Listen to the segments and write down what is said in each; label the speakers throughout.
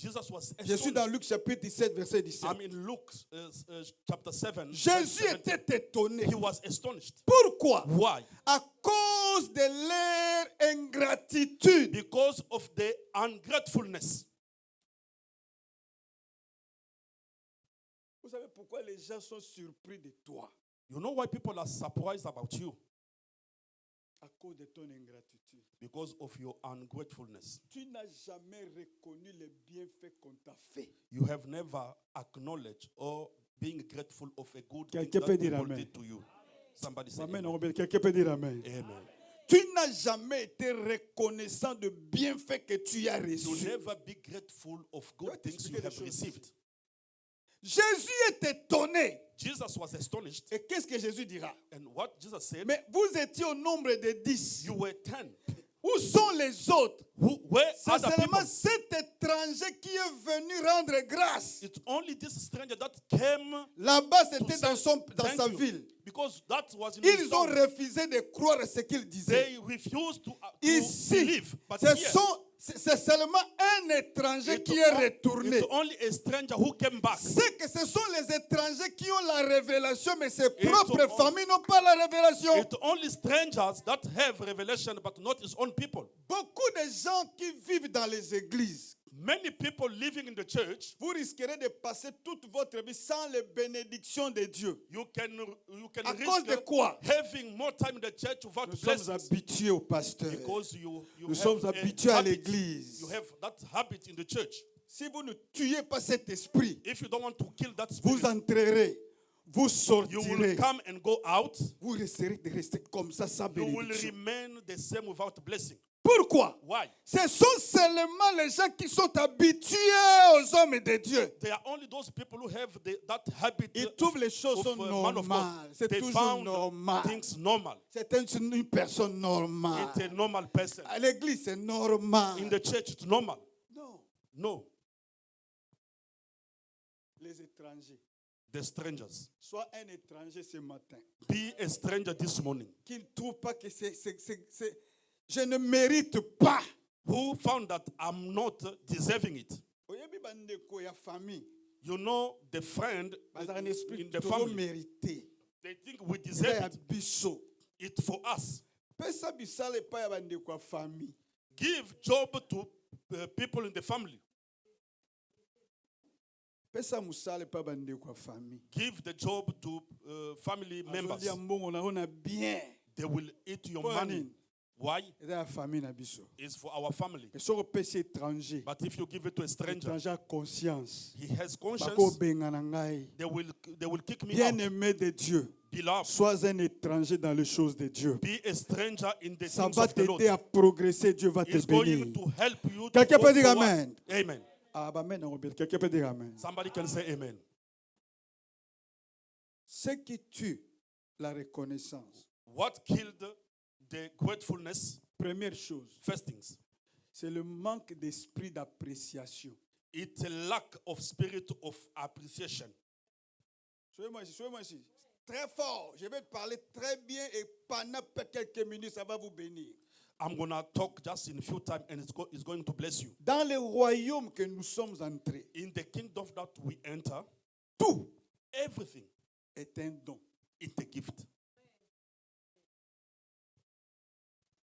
Speaker 1: Jesus was
Speaker 2: Je suis dans
Speaker 1: astonished.
Speaker 2: Luc chapitre 17, verset 17.
Speaker 1: I'm in Luke chapter 7.
Speaker 2: Jésus
Speaker 1: verse 17.
Speaker 2: était étonné.
Speaker 1: He was astonished.
Speaker 2: Pourquoi?
Speaker 1: Why?
Speaker 2: À cause de leur ingratitude.
Speaker 1: Because of the ungratefulness.
Speaker 2: Vous savez pourquoi les gens sont surpris de toi?
Speaker 1: You know why people are surprised about you?
Speaker 2: À cause de ton ingratitude.
Speaker 1: Because of your ungratefulness.
Speaker 2: Tu n'as jamais reconnu les bienfaits qu'on t'a fait.
Speaker 1: You have never acknowledged or being grateful of a good thing
Speaker 2: Quelqu'un
Speaker 1: that
Speaker 2: peut dire
Speaker 1: people
Speaker 2: amen.
Speaker 1: did to you. Somebody say
Speaker 2: Amen.
Speaker 1: amen.
Speaker 2: Quelqu'un peut dire amen.
Speaker 1: Amen.
Speaker 2: Tu n'as jamais été reconnaissant de bienfaits que tu as
Speaker 1: You
Speaker 2: reçus.
Speaker 1: never be grateful of good things you have received.
Speaker 2: Jésus est étonné.
Speaker 1: Jesus was astonished.
Speaker 2: Et qu'est-ce que Jésus dira?
Speaker 1: And what Jesus said,
Speaker 2: Mais vous étiez au nombre de 10.
Speaker 1: you were 10.
Speaker 2: Où sont les autres?
Speaker 1: Where
Speaker 2: C'est
Speaker 1: other
Speaker 2: seulement
Speaker 1: people?
Speaker 2: cet étranger qui est venu rendre grâce.
Speaker 1: It's only this stranger that came
Speaker 2: Là-bas,
Speaker 1: to
Speaker 2: c'était
Speaker 1: say
Speaker 2: dans
Speaker 1: thank
Speaker 2: sa
Speaker 1: you.
Speaker 2: ville.
Speaker 1: Because that was in
Speaker 2: Ils
Speaker 1: his
Speaker 2: ont
Speaker 1: town.
Speaker 2: refusé de croire à ce qu'il disait.
Speaker 1: They refused to
Speaker 2: Ici,
Speaker 1: believe. But here,
Speaker 2: c'est seulement un étranger
Speaker 1: it's
Speaker 2: qui est retourné.
Speaker 1: only a stranger who came back.
Speaker 2: C'est que ce sont les étrangers qui ont la révélation, mais ses
Speaker 1: It's
Speaker 2: propres
Speaker 1: all-
Speaker 2: familles n'ont pas la révélation.
Speaker 1: It's only strangers that have revelation, but not his own people.
Speaker 2: Beaucoup de gens qui vivent dans les églises,
Speaker 1: Many people living in the church,
Speaker 2: vous risquerez de passer toute votre vie sans les bénédictions de Dieu.
Speaker 1: you can
Speaker 2: À cause de
Speaker 1: risk
Speaker 2: quoi?
Speaker 1: having more time in the church without
Speaker 2: Nous sommes
Speaker 1: blessings.
Speaker 2: habitués au pasteur.
Speaker 1: Because you
Speaker 2: Nous
Speaker 1: have
Speaker 2: sommes
Speaker 1: a
Speaker 2: habitués à
Speaker 1: habit.
Speaker 2: l'église.
Speaker 1: You have that habit in the church.
Speaker 2: Si vous ne tuez pas cet esprit,
Speaker 1: If you don't want to kill that
Speaker 2: vous
Speaker 1: spirit,
Speaker 2: entrerez, vous
Speaker 1: you will
Speaker 2: sortirez,
Speaker 1: come and go out.
Speaker 2: vous risquerez de rester comme ça sans
Speaker 1: You will
Speaker 2: bénédiction.
Speaker 1: remain the same without blessing.
Speaker 2: Pourquoi?
Speaker 1: Why?
Speaker 2: Ce sont seulement les gens qui sont habitués aux hommes de Dieu.
Speaker 1: They are only those people who have that habit.
Speaker 2: Ils trouvent les choses sont
Speaker 1: man of God.
Speaker 2: normales. C'est
Speaker 1: They
Speaker 2: toujours
Speaker 1: found
Speaker 2: normal.
Speaker 1: things normal.
Speaker 2: C'est une personne normale.
Speaker 1: It's a normal person.
Speaker 2: À l'église, c'est normal.
Speaker 1: In the church, it's normal.
Speaker 2: Non.
Speaker 1: No,
Speaker 2: Les étrangers.
Speaker 1: the strangers.
Speaker 2: Soit un étranger ce matin
Speaker 1: Be a stranger this morning.
Speaker 2: qui ne trouve pas que je ne mérite pas.
Speaker 1: Who found that I'm not deserving it?
Speaker 2: Oyebi bandeko ya famille.
Speaker 1: You know, the friend
Speaker 2: Bazar un esprit
Speaker 1: in the
Speaker 2: trop
Speaker 1: family,
Speaker 2: mérité.
Speaker 1: they think we
Speaker 2: Ya
Speaker 1: deserve it.
Speaker 2: biso.
Speaker 1: It's for us.
Speaker 2: Pesa bisale pa ya bandeko ya famille.
Speaker 1: Give job to people in the family.
Speaker 2: Pesa musale pa bandeko ya famille.
Speaker 1: Give the job to family members.
Speaker 2: Azolia mbongo na ona bien.
Speaker 1: They will eat your
Speaker 2: Pour
Speaker 1: money.
Speaker 2: nini?
Speaker 1: Why?
Speaker 2: Eza ya famille na biso.
Speaker 1: It's for our family.
Speaker 2: Mais soko pesi étranger.
Speaker 1: But if you give it to a stranger,
Speaker 2: Étranger a conscience.
Speaker 1: he has conscience.
Speaker 2: Bako benga na ngai.
Speaker 1: They will kick me
Speaker 2: Bien
Speaker 1: out.
Speaker 2: aimé de Dieu.
Speaker 1: Beloved,
Speaker 2: Sois un étranger dans les choses de Dieu.
Speaker 1: be a stranger in the
Speaker 2: Ça
Speaker 1: things
Speaker 2: va
Speaker 1: of the Lord.
Speaker 2: t'aider à progresser. Dieu va te
Speaker 1: It's
Speaker 2: bénir.
Speaker 1: going to help you to
Speaker 2: Quelqu'un
Speaker 1: go
Speaker 2: peut dire
Speaker 1: forward.
Speaker 2: amen.
Speaker 1: Amen.
Speaker 2: Ah, bah, amen, Robert. Quelqu'un peut dire amen.
Speaker 1: Somebody can say amen.
Speaker 2: Ce qui tue la reconnaissance,
Speaker 1: What killed the gratefulness?
Speaker 2: première chose,
Speaker 1: First things,
Speaker 2: c'est le manque d'esprit d'appréciation.
Speaker 1: it's a lack of spirit of appreciation.
Speaker 2: Suivez-moi ici. Très fort. Je vais parler très bien et pendant quelques minutes, ça va vous bénir.
Speaker 1: I'm going to talk just in a few times and it's going to bless you.
Speaker 2: Dans le royaume que nous sommes entrés,
Speaker 1: In the kingdom that we enter,
Speaker 2: tout
Speaker 1: everything
Speaker 2: est un don.
Speaker 1: is a gift.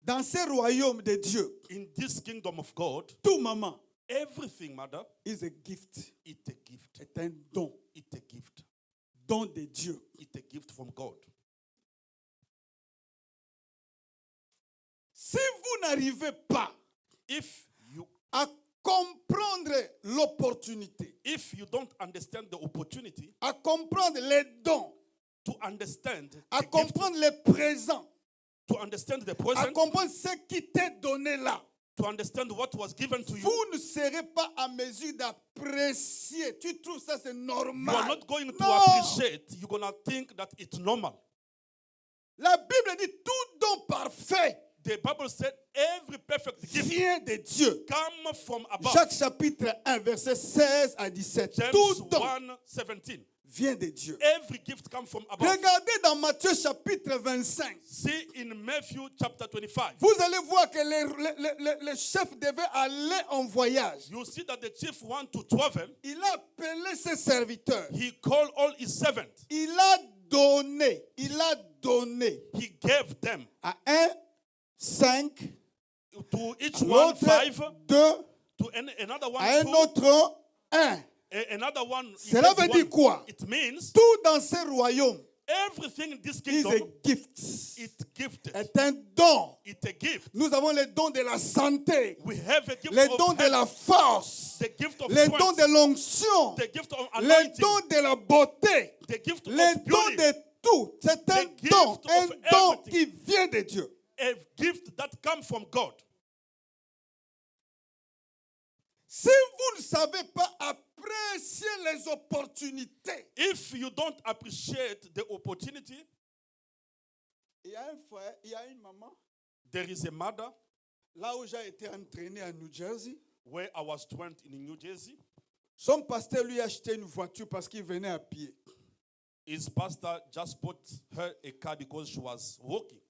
Speaker 2: Dans ce royaume de Dieu,
Speaker 1: In this kingdom of God,
Speaker 2: tout maman
Speaker 1: everything, mother,
Speaker 2: is a gift.
Speaker 1: is a gift.
Speaker 2: Est un don.
Speaker 1: It's a gift.
Speaker 2: Don de Dieu.
Speaker 1: It's a gift from God.
Speaker 2: Si vous n'arrivez pas
Speaker 1: If you
Speaker 2: à comprendre l'opportunité,
Speaker 1: if you don't understand the opportunity,
Speaker 2: à comprendre les dons,
Speaker 1: to understand
Speaker 2: à
Speaker 1: the gift,
Speaker 2: comprendre les présents,
Speaker 1: to understand the
Speaker 2: à
Speaker 1: present,
Speaker 2: comprendre ce qui t'est donné là,
Speaker 1: to understand what was given to you,
Speaker 2: vous ne serez pas à mesure d'apprécier. Tu trouves ça c'est
Speaker 1: you are
Speaker 2: normal?
Speaker 1: not going to
Speaker 2: Non.
Speaker 1: appreciate. You're going to think that it's normal.
Speaker 2: La Bible dit tout don parfait
Speaker 1: The Bible said every perfect gift
Speaker 2: vient de Dieu.
Speaker 1: come from above.
Speaker 2: Jacques chapitre 1 verset 16 à 17.
Speaker 1: James
Speaker 2: Tout don
Speaker 1: 1:17
Speaker 2: vient de Dieu.
Speaker 1: Every gift comes from above.
Speaker 2: Regardez dans Matthieu chapitre 25.
Speaker 1: See in Matthew chapter 25.
Speaker 2: Vous allez voir que le chef devait aller en voyage.
Speaker 1: You see that the chief want to travel.
Speaker 2: Il a appelé ses serviteurs.
Speaker 1: He called all his servants.
Speaker 2: Il a donné.
Speaker 1: He gave them
Speaker 2: À un, 5.
Speaker 1: to each
Speaker 2: À
Speaker 1: one
Speaker 2: l'autre,
Speaker 1: 5.
Speaker 2: 2.
Speaker 1: To another one
Speaker 2: À un
Speaker 1: 2.
Speaker 2: autre, 1.
Speaker 1: Another one. he
Speaker 2: Cela
Speaker 1: gave
Speaker 2: veut dire
Speaker 1: one.
Speaker 2: quoi?
Speaker 1: It means
Speaker 2: Tout dans ce royaume
Speaker 1: everything in this
Speaker 2: is
Speaker 1: kingdom
Speaker 2: a gift.
Speaker 1: is gifted.
Speaker 2: Est un don.
Speaker 1: It's a gift.
Speaker 2: Nous avons le don de la santé,
Speaker 1: We have a gift
Speaker 2: le
Speaker 1: of
Speaker 2: don de
Speaker 1: health,
Speaker 2: la force,
Speaker 1: the gift of
Speaker 2: le
Speaker 1: strength,
Speaker 2: don de l'onction,
Speaker 1: the gift of
Speaker 2: le
Speaker 1: anointing,
Speaker 2: don de la beauté,
Speaker 1: the gift
Speaker 2: le
Speaker 1: of
Speaker 2: don
Speaker 1: beauty,
Speaker 2: de tout. C'est un
Speaker 1: The
Speaker 2: don,
Speaker 1: gift
Speaker 2: un
Speaker 1: of
Speaker 2: don
Speaker 1: everything.
Speaker 2: qui vient de Dieu.
Speaker 1: a gift that comes from God.
Speaker 2: Si vous ne savez pas apprécier les opportunités,
Speaker 1: If you don't appreciate the opportunity,
Speaker 2: il y a un frère, il y a une maman,
Speaker 1: there is a mother
Speaker 2: là où j'ai été entraîné à New Jersey.
Speaker 1: where I was trained in New Jersey.
Speaker 2: Son pasteur lui a acheté une voiture parce qu'il venait à pied.
Speaker 1: His pastor just bought her a car because she was walking.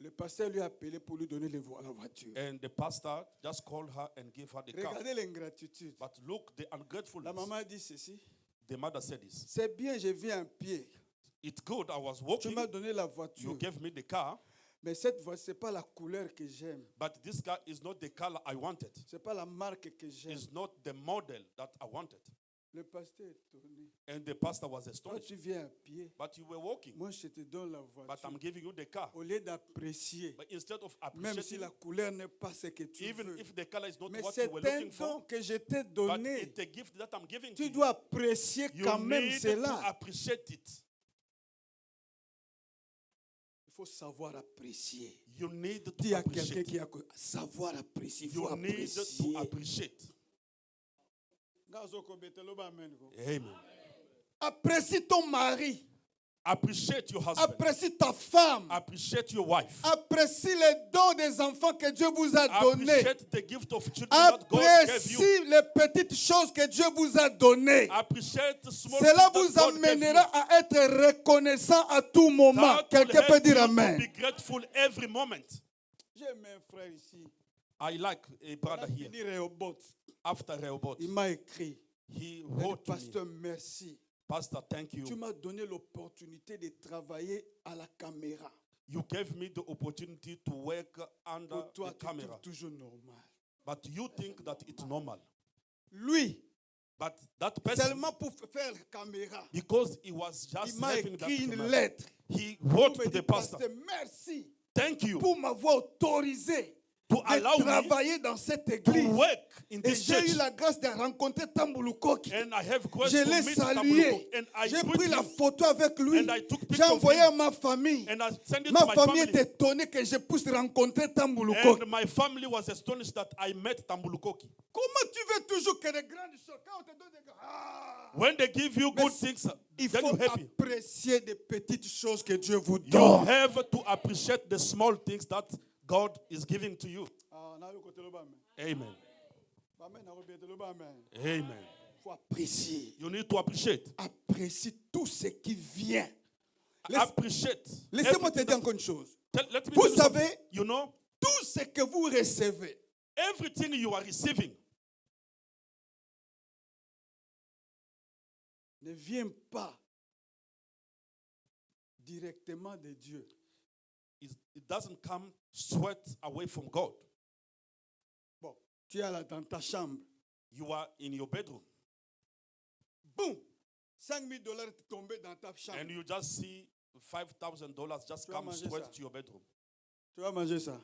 Speaker 2: Le pasteur lui a appelé pour lui donner la voiture.
Speaker 1: And the pastor just called her and gave her the car.
Speaker 2: Regardez l'ingratitude.
Speaker 1: But look, the
Speaker 2: La
Speaker 1: ungratefulness.
Speaker 2: maman a dit ceci.
Speaker 1: The mother said this.
Speaker 2: C'est bien, je viens à pied.
Speaker 1: It's good, I was
Speaker 2: Tu
Speaker 1: walking.
Speaker 2: m'as donné la
Speaker 1: You
Speaker 2: voiture.
Speaker 1: gave me the car.
Speaker 2: Mais cette voiture, ce n'est pas la couleur que j'aime.
Speaker 1: But this car is not the color I wanted.
Speaker 2: Ce n'est pas la marque que j'aime.
Speaker 1: It's not the model that I wanted.
Speaker 2: Le pasteur est étonné.
Speaker 1: And the pastor was
Speaker 2: Toi,
Speaker 1: astonished.
Speaker 2: tu viens à pied.
Speaker 1: But you were walking.
Speaker 2: Moi, je te donne la
Speaker 1: But
Speaker 2: voiture.
Speaker 1: I'm giving you the car.
Speaker 2: Au lieu d'apprécier,
Speaker 1: But instead of
Speaker 2: même si
Speaker 1: appreciating,
Speaker 2: la couleur n'est pas ce que tu
Speaker 1: even
Speaker 2: veux.
Speaker 1: if the color is not
Speaker 2: Mais
Speaker 1: what
Speaker 2: c'est
Speaker 1: you were
Speaker 2: un
Speaker 1: looking
Speaker 2: don
Speaker 1: for,
Speaker 2: que je t'ai
Speaker 1: but
Speaker 2: donné.
Speaker 1: it's a gift that I'm giving to
Speaker 2: Tu
Speaker 1: you.
Speaker 2: dois apprécier
Speaker 1: You
Speaker 2: quand même
Speaker 1: need to
Speaker 2: cela.
Speaker 1: appreciate it.
Speaker 2: Il faut savoir apprécier.
Speaker 1: You need to
Speaker 2: Dis à quelqu'un
Speaker 1: appreciate.
Speaker 2: qui a savoir apprécier. Il faut
Speaker 1: You need to
Speaker 2: apprécier.
Speaker 1: appreciate.
Speaker 2: Amen.
Speaker 1: Amen.
Speaker 2: Apprécie ton mari.
Speaker 1: Appreciate your husband.
Speaker 2: Apprécie ta femme.
Speaker 1: Appreciate your wife.
Speaker 2: Apprécie les dons des enfants que Dieu vous a donnés.
Speaker 1: Appreciate the gift of children that God gave you.
Speaker 2: Apprécie les petites choses que Dieu vous a données.
Speaker 1: Appreciate the small
Speaker 2: Cela
Speaker 1: things
Speaker 2: vous
Speaker 1: that God gave
Speaker 2: amènera
Speaker 1: you.
Speaker 2: à être reconnaissant à tout moment.
Speaker 1: That will
Speaker 2: Quelqu'un peut
Speaker 1: help
Speaker 2: dire
Speaker 1: you
Speaker 2: Amen.
Speaker 1: to be grateful every moment.
Speaker 2: J'ai un frère ici.
Speaker 1: I like a brother here.
Speaker 2: Il est Rehoboth.
Speaker 1: After Rehoboth,
Speaker 2: Il m'a écrit.
Speaker 1: he
Speaker 2: Il a dit,
Speaker 1: wrote to me,
Speaker 2: Pasteur, merci.
Speaker 1: Pastor, thank
Speaker 2: Tu
Speaker 1: you.
Speaker 2: m'as donné l'opportunité de travailler à la caméra.
Speaker 1: You gave me the opportunity to work under
Speaker 2: Pour toi,
Speaker 1: the
Speaker 2: tu
Speaker 1: camera.
Speaker 2: trouves toujours normal.
Speaker 1: But you think that it's normal.
Speaker 2: Lui,
Speaker 1: But that person,
Speaker 2: seulement pour faire la caméra,
Speaker 1: because he was
Speaker 2: il
Speaker 1: just
Speaker 2: m'a
Speaker 1: having that
Speaker 2: écrit une
Speaker 1: camera,
Speaker 2: lettre.
Speaker 1: he
Speaker 2: Il
Speaker 1: wrote
Speaker 2: me
Speaker 1: to
Speaker 2: dit,
Speaker 1: the pastor,
Speaker 2: Pasteur, merci
Speaker 1: thank you
Speaker 2: pour m'avoir autorisé
Speaker 1: to allow
Speaker 2: de
Speaker 1: me
Speaker 2: travailler dans cette
Speaker 1: to
Speaker 2: église.
Speaker 1: work in
Speaker 2: Et
Speaker 1: this
Speaker 2: j'ai eu
Speaker 1: church.
Speaker 2: la grâce de rencontrer Tambulu Koki.
Speaker 1: And I have grace
Speaker 2: Je
Speaker 1: to
Speaker 2: l'ai
Speaker 1: meet
Speaker 2: salué.
Speaker 1: Tambuluko. And I
Speaker 2: J'ai
Speaker 1: greet
Speaker 2: pris la
Speaker 1: him.
Speaker 2: photo avec lui.
Speaker 1: And I took
Speaker 2: J'ai
Speaker 1: picture of
Speaker 2: envoyé
Speaker 1: him.
Speaker 2: à ma famille.
Speaker 1: And I sent it
Speaker 2: Ma
Speaker 1: to my
Speaker 2: famille
Speaker 1: family.
Speaker 2: est étonnée que je puisse rencontrer Tambulu Koki.
Speaker 1: And my family was astonished that I met Tambulukoki.
Speaker 2: Comment tu veux toujours que les grandes choses, quand on te donne des
Speaker 1: When they give you good
Speaker 2: Mais
Speaker 1: things,
Speaker 2: il
Speaker 1: then
Speaker 2: faut
Speaker 1: you're happy.
Speaker 2: apprécier des petites choses que Dieu vous
Speaker 1: You
Speaker 2: donne.
Speaker 1: have to appreciate the small things that God is giving to you. Amen. Amen.
Speaker 2: Il faut apprécier.
Speaker 1: You need to appreciate.
Speaker 2: Apprécie tout ce qui vient.
Speaker 1: Appreciate.
Speaker 2: Laissez-moi te
Speaker 1: everything
Speaker 2: dire encore une chose.
Speaker 1: Let me
Speaker 2: Vous
Speaker 1: tell you something.
Speaker 2: savez,
Speaker 1: You know,
Speaker 2: tout ce que vous recevez,
Speaker 1: everything you are receiving
Speaker 2: ne vient pas directement de Dieu.
Speaker 1: it doesn't come straight away from God.
Speaker 2: Bon, tu es là dans ta chambre.
Speaker 1: You are in your bedroom
Speaker 2: Boum! $5,000 est tombé dans ta chambre.
Speaker 1: and you just see $5,000 just
Speaker 2: Tu vas
Speaker 1: come
Speaker 2: manger
Speaker 1: straight
Speaker 2: ça.
Speaker 1: to your bedroom.
Speaker 2: Tu vas manger ça.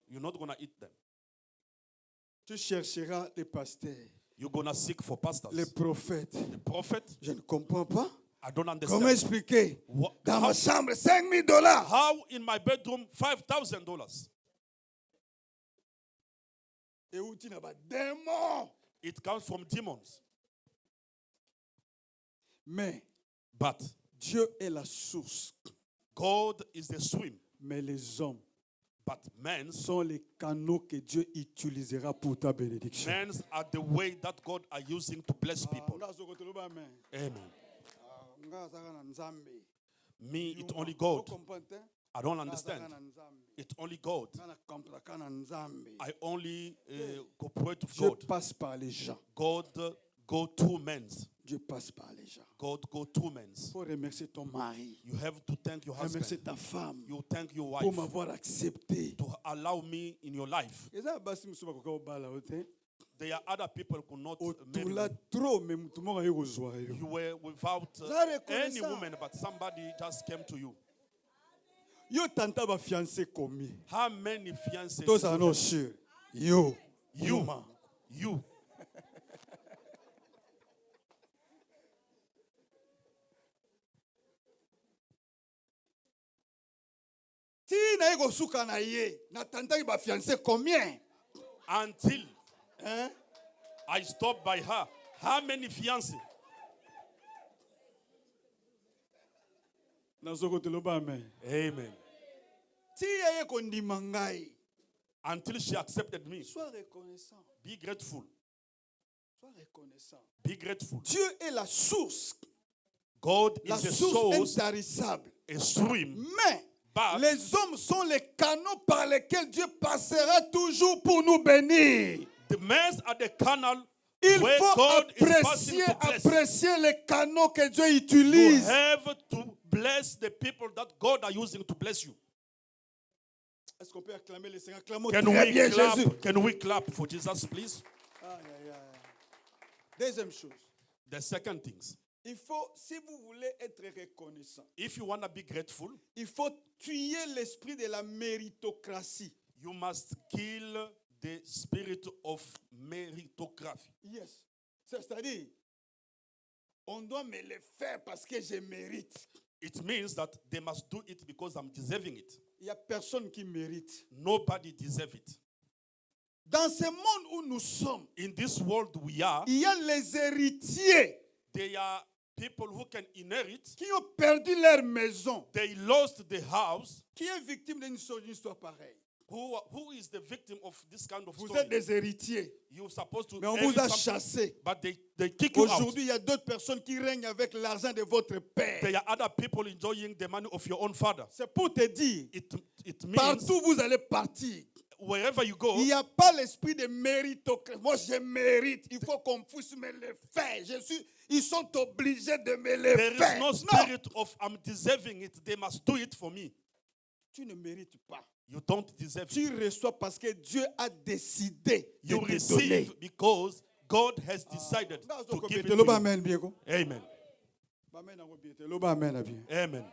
Speaker 1: You're not going to eat them.
Speaker 2: Tu chercheras les pasteurs,
Speaker 1: You're going to seek for pastors.
Speaker 2: les prophètes.
Speaker 1: The prophet,
Speaker 2: Je ne comprends pas.
Speaker 1: I don't understand.
Speaker 2: Comment expliquer? Dans
Speaker 1: How,
Speaker 2: ma chambre, $5,000.
Speaker 1: how in my bedroom $5,000?
Speaker 2: Et où tu n'as pas démon.
Speaker 1: It comes from demons.
Speaker 2: Mais
Speaker 1: But
Speaker 2: Dieu est la source.
Speaker 1: God is the stream.
Speaker 2: Mais les hommes
Speaker 1: But men's
Speaker 2: sont les canaux que Dieu utilisera pour ta bénédiction.
Speaker 1: are the way that God are using to bless people.
Speaker 2: Amen.
Speaker 1: Amen. Me, it's only God. I don't understand. It's only God. I only cooperate with
Speaker 2: Dieu
Speaker 1: God.
Speaker 2: passe par les gens.
Speaker 1: God go through men.
Speaker 2: Dieu passe par les gens.
Speaker 1: God go through men.
Speaker 2: Il faut remercier ton mari.
Speaker 1: You have to thank your
Speaker 2: Remercier
Speaker 1: husband.
Speaker 2: ta femme
Speaker 1: You thank your
Speaker 2: pour
Speaker 1: wife
Speaker 2: m'avoir accepté.
Speaker 1: to allow me in your life. There are other people who could not marry
Speaker 2: Autour
Speaker 1: me.
Speaker 2: trop, mais tout le monde a eu aux oreilles.
Speaker 1: You were without
Speaker 2: Ça reconnaît
Speaker 1: any
Speaker 2: ça.
Speaker 1: woman, but somebody just came to you.
Speaker 2: Yo tanta ba fiancé combien?
Speaker 1: How many fiancés?
Speaker 2: Tous en ont sûr. Yo.
Speaker 1: You.
Speaker 2: man.
Speaker 1: You.
Speaker 2: Si na ego suka na ye, na tanta ba fiancé combien?
Speaker 1: Until
Speaker 2: Hein?
Speaker 1: I stopped by her. How many fiancés?
Speaker 2: Na zoko te loba amen.
Speaker 1: Amen.
Speaker 2: Si ye kondima ngai,
Speaker 1: Until she accepted me.
Speaker 2: sois reconnaissant.
Speaker 1: Be grateful.
Speaker 2: Sois reconnaissant.
Speaker 1: Be grateful.
Speaker 2: Dieu est la source.
Speaker 1: God
Speaker 2: La
Speaker 1: is a
Speaker 2: source
Speaker 1: source,
Speaker 2: intarissable.
Speaker 1: a stream.
Speaker 2: Mais
Speaker 1: But
Speaker 2: les hommes sont les canaux par lesquels Dieu passera toujours pour nous bénir.
Speaker 1: the men are the canal
Speaker 2: Il
Speaker 1: where
Speaker 2: faut
Speaker 1: God is passing
Speaker 2: apprécier,
Speaker 1: to bless.
Speaker 2: apprécier les canaux que Dieu
Speaker 1: You
Speaker 2: utilise.
Speaker 1: have to bless the people that God are using to bless you.
Speaker 2: Est-ce qu'on peut acclamer le Seigneur? Acclamons
Speaker 1: Can
Speaker 2: très
Speaker 1: we
Speaker 2: bien
Speaker 1: clap?
Speaker 2: Jésus.
Speaker 1: Can we clap for Jesus, please?
Speaker 2: Aïe, aïe, aïe. Deuxième chose,
Speaker 1: The second things,
Speaker 2: il faut, si vous voulez être reconnaissant,
Speaker 1: if you want to be grateful,
Speaker 2: il faut tuer l'esprit de la méritocratie.
Speaker 1: you must kill the spirit of meritocracy.
Speaker 2: Yes. C'est-à-dire, on doit me le faire parce que je mérite.
Speaker 1: It means that they must do it because I'm deserving it.
Speaker 2: Il n'y a personne qui mérite.
Speaker 1: Nobody deserves it.
Speaker 2: Dans ce monde où nous sommes,
Speaker 1: In this world we are,
Speaker 2: il y a les héritiers
Speaker 1: there are people who can inherit.
Speaker 2: qui ont perdu leur maison.
Speaker 1: They lost the house.
Speaker 2: Qui est victime d'une histoire pareille?
Speaker 1: Who is the victim of this kind of
Speaker 2: Vous
Speaker 1: story?
Speaker 2: êtes des héritiers,
Speaker 1: You're supposed to
Speaker 2: mais on
Speaker 1: inherit
Speaker 2: vous a
Speaker 1: something,
Speaker 2: chassé.
Speaker 1: but they kick you out.
Speaker 2: Aujourd'hui, il y a d'autres personnes qui règnent avec l'argent de votre père.
Speaker 1: There are other people enjoying the money of your own father.
Speaker 2: C'est pour te dire,
Speaker 1: It means
Speaker 2: partout où vous allez partir,
Speaker 1: wherever you go,
Speaker 2: il n'y a pas l'esprit de méritocratie. Moi, je mérite. Il faut qu'on puisse me le faire. Ils sont obligés de me le
Speaker 1: there
Speaker 2: faire.
Speaker 1: is no
Speaker 2: Non,
Speaker 1: spirit of I'm deserving it. They must do it for me.
Speaker 2: tu ne mérites pas.
Speaker 1: You don't deserve it.
Speaker 2: Tu reçois parce que Dieu a décidé de
Speaker 1: You
Speaker 2: te donner.
Speaker 1: receive because God has decided to give it to
Speaker 2: Loba
Speaker 1: you.
Speaker 2: amen bien ko.
Speaker 1: Amen.
Speaker 2: Amen nango bien te. Loba amen bien.
Speaker 1: Amen.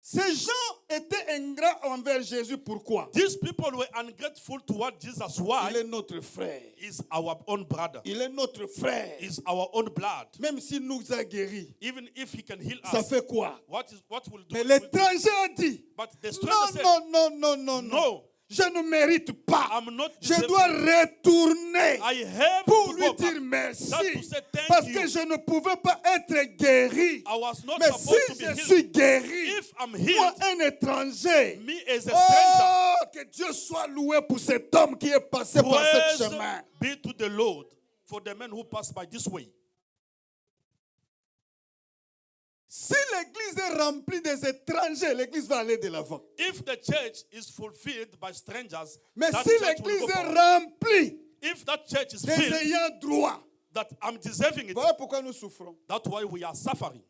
Speaker 2: Ces gens étaient ingrats envers Jésus. Pourquoi?
Speaker 1: These people were ungrateful toward Jesus. Why?
Speaker 2: Il est notre frère.
Speaker 1: He's our own brother.
Speaker 2: Il est notre frère.
Speaker 1: He's our own blood.
Speaker 2: Même s'il nous a guéris,
Speaker 1: Even if he can heal
Speaker 2: ça
Speaker 1: us,
Speaker 2: fait quoi?
Speaker 1: what will do?
Speaker 2: Mais l'étranger a dit,
Speaker 1: But the
Speaker 2: non,
Speaker 1: stranger said,
Speaker 2: non, non, non, non, non.
Speaker 1: no,
Speaker 2: Je ne mérite pas.
Speaker 1: I'm not
Speaker 2: Je
Speaker 1: deserving
Speaker 2: dois
Speaker 1: it.
Speaker 2: retourner
Speaker 1: I have
Speaker 2: pour
Speaker 1: to
Speaker 2: lui
Speaker 1: go
Speaker 2: dire
Speaker 1: back.
Speaker 2: merci.
Speaker 1: Just to say thank
Speaker 2: Parce
Speaker 1: you.
Speaker 2: que je ne pouvais pas être guéri.
Speaker 1: I was not
Speaker 2: Mais
Speaker 1: supposed to
Speaker 2: si
Speaker 1: be
Speaker 2: je
Speaker 1: healed.
Speaker 2: suis guéri,
Speaker 1: If I'm
Speaker 2: moi,
Speaker 1: healed,
Speaker 2: un étranger,
Speaker 1: me as a stranger,
Speaker 2: oh, que Dieu soit loué pour cet homme qui est passé par ce
Speaker 1: praise
Speaker 2: chemin.
Speaker 1: be to the Lord for the men who pass by this way.
Speaker 2: Si l'église est remplie des étrangers, l'église va aller de l'avant.
Speaker 1: If the church is fulfilled by strangers,
Speaker 2: Mais
Speaker 1: that
Speaker 2: si
Speaker 1: church will
Speaker 2: l'église
Speaker 1: go
Speaker 2: est
Speaker 1: forward.
Speaker 2: remplie
Speaker 1: If that church is
Speaker 2: des
Speaker 1: filled,
Speaker 2: ayants droit,
Speaker 1: that I'm deserving it,
Speaker 2: voilà pourquoi nous souffrons.
Speaker 1: that's why we are suffering.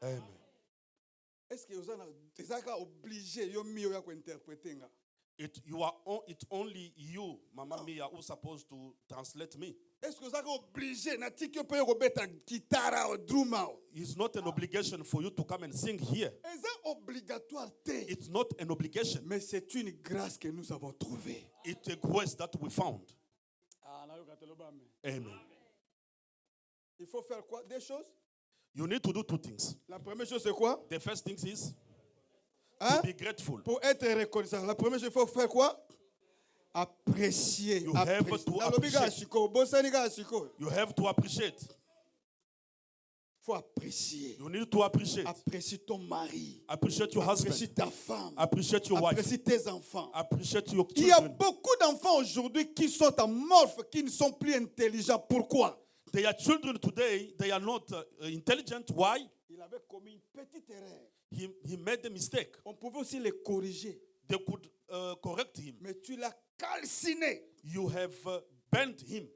Speaker 1: Amen.
Speaker 2: Est-ce que vous êtes obligé de interpréter?
Speaker 1: It's only you, Mama Mia, who's supposed to translate me.
Speaker 2: Est-ce que vous êtes obligé de guitare ou drum?
Speaker 1: It's not an obligation for you to come and sing here.
Speaker 2: C'est obligatoire.
Speaker 1: It's not an obligation.
Speaker 2: Mais c'est une grâce que nous avons trouvée.
Speaker 1: It's a grace that we found. Amen.
Speaker 2: Il faut faire quoi? Des choses.
Speaker 1: You need to do two things.
Speaker 2: La première chose, c'est quoi?
Speaker 1: The first thing is
Speaker 2: Hein?
Speaker 1: to be grateful.
Speaker 2: Pour être reconnaissant. La première chose, il faut faire quoi? Apprécier.
Speaker 1: You have to appreciate. You have to appreciate.
Speaker 2: Il faut apprécier.
Speaker 1: You need to appreciate.
Speaker 2: Apprécie ton mari.
Speaker 1: Appreciate your
Speaker 2: Apprécie
Speaker 1: husband.
Speaker 2: ta femme.
Speaker 1: Appreciate your wife.
Speaker 2: Apprécie tes enfants.
Speaker 1: Appreciate your
Speaker 2: Il y a
Speaker 1: children.
Speaker 2: beaucoup d'enfants aujourd'hui qui sont amorphes, qui ne sont plus intelligents. Pourquoi?
Speaker 1: Their children today, they are not intelligent. Why?
Speaker 2: Il avait commis une petite erreur.
Speaker 1: He made a mistake.
Speaker 2: On pouvait aussi les corriger.
Speaker 1: They could correct him.
Speaker 2: Mais tu l'as calciné.
Speaker 1: You have bent him.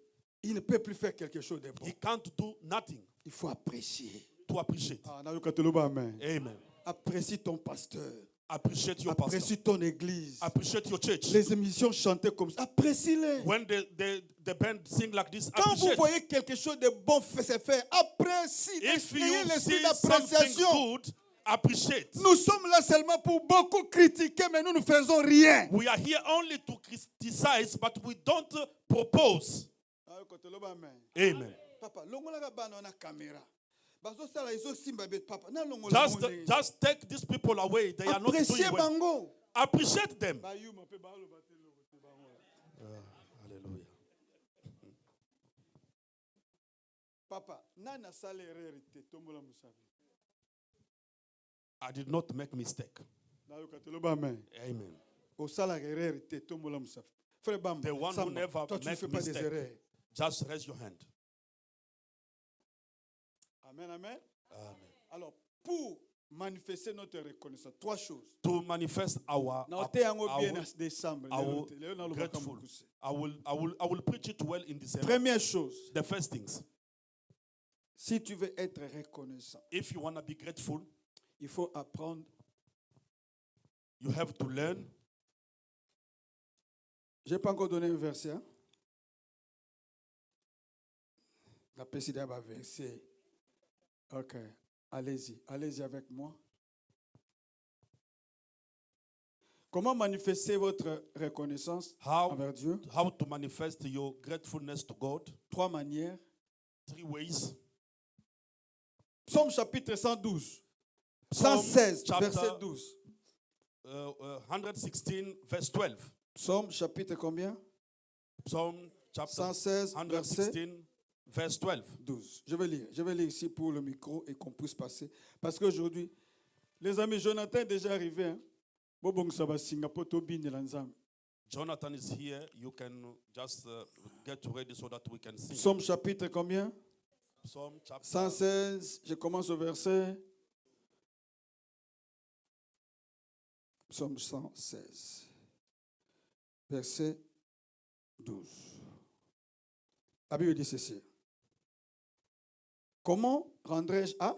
Speaker 2: Il ne peut plus faire quelque chose de bon.
Speaker 1: He can't do nothing.
Speaker 2: Il faut apprécier.
Speaker 1: To appreciate.
Speaker 2: Amen.
Speaker 1: Amen.
Speaker 2: Apprécie ton pasteur.
Speaker 1: Appreciate your pastor.
Speaker 2: Apprécie ton église.
Speaker 1: Appreciate your church.
Speaker 2: Les émissions chantées comme ça. Apprécie-les.
Speaker 1: When the band sing like this,
Speaker 2: Quand
Speaker 1: appreciate.
Speaker 2: vous voyez quelque chose de bon se faire, apprécie.
Speaker 1: If
Speaker 2: Ayez
Speaker 1: you
Speaker 2: l'esprit
Speaker 1: see
Speaker 2: d'appréciation.
Speaker 1: something good, appreciate.
Speaker 2: Nous sommes là seulement pour beaucoup critiquer, mais nous ne faisons rien.
Speaker 1: We are here only to criticize, but we don't propose. Amen.
Speaker 2: Papa, longola bana na caméra.
Speaker 1: Just take these people away. They are not doing well. Appreciate them. Hallelujah.
Speaker 2: Papa,
Speaker 1: I did not make mistake.
Speaker 2: Amen.
Speaker 1: Amen.
Speaker 2: The
Speaker 1: one who never make mistake, just raise your hand.
Speaker 2: Amen, amen.
Speaker 1: Amen.
Speaker 2: Alors, pour manifester notre reconnaissance, trois choses.
Speaker 1: To manifest our grateful. I will preach it well in December.
Speaker 2: Première chose.
Speaker 1: The first things.
Speaker 2: Si tu veux être reconnaissant,
Speaker 1: if you want to be grateful,
Speaker 2: il faut apprendre.
Speaker 1: You have to learn.
Speaker 2: Je n'ai pas encore donné un verset. Hein? La présidente va verser. Ok, allez-y avec moi. Comment manifester votre reconnaissance envers Dieu?
Speaker 1: How to manifest your gratefulness to God?
Speaker 2: Trois manières.
Speaker 1: 3 ways.
Speaker 2: Psaume chapitre 112. 116, verset 12.
Speaker 1: 116, verse 12.
Speaker 2: Psaume chapitre combien?
Speaker 1: Psaume chapter
Speaker 2: 116,
Speaker 1: 116, verse 12.
Speaker 2: 12. Je vais lire ici pour le micro et qu'on puisse passer. Parce qu'aujourd'hui, les amis, Jonathan est déjà arrivé. Hein?
Speaker 1: Jonathan is here. You can just get ready so that we can sing.
Speaker 2: Psaume chapitre combien?
Speaker 1: Psaume chapter
Speaker 2: 116. Je commence au verset. Psaume 116. Verset 12. La Bible dit ceci. Comment rendrai-je à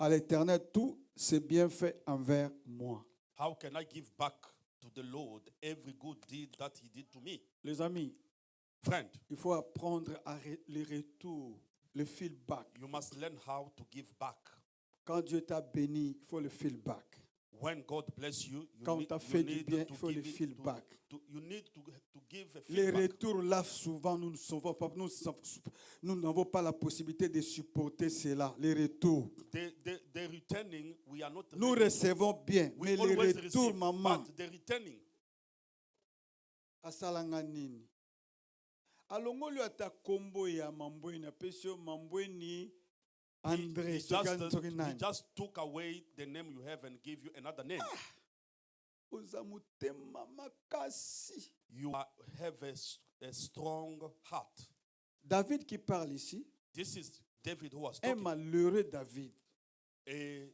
Speaker 2: l'Éternel tous ses bienfaits envers moi?
Speaker 1: How can I give back to the Lord every good deed that he did to me?
Speaker 2: Les amis,
Speaker 1: friend,
Speaker 2: il faut apprendre les retours, le feedback.
Speaker 1: You must learn how to give back.
Speaker 2: Quand Dieu t'a béni, il faut le feedback.
Speaker 1: When God bless you,
Speaker 2: quand tu as fait du bien, il faut le feedback.
Speaker 1: You need to give a feedback.
Speaker 2: Les retours là, souvent, nous n'avons pas la possibilité de supporter cela. Les retours.
Speaker 1: The returning, we are not
Speaker 2: nous recevons bien, mais les retours, maman.
Speaker 1: But the returning.
Speaker 2: Asalanga nini. Alongoli ata kombo ya mambwe na pesio mambwe ni Andre,
Speaker 1: he just took away the name you have and gave you another name. You have a strong heart.
Speaker 2: David qui parle ici.
Speaker 1: This is David who was
Speaker 2: talking. Un malheureux David.
Speaker 1: A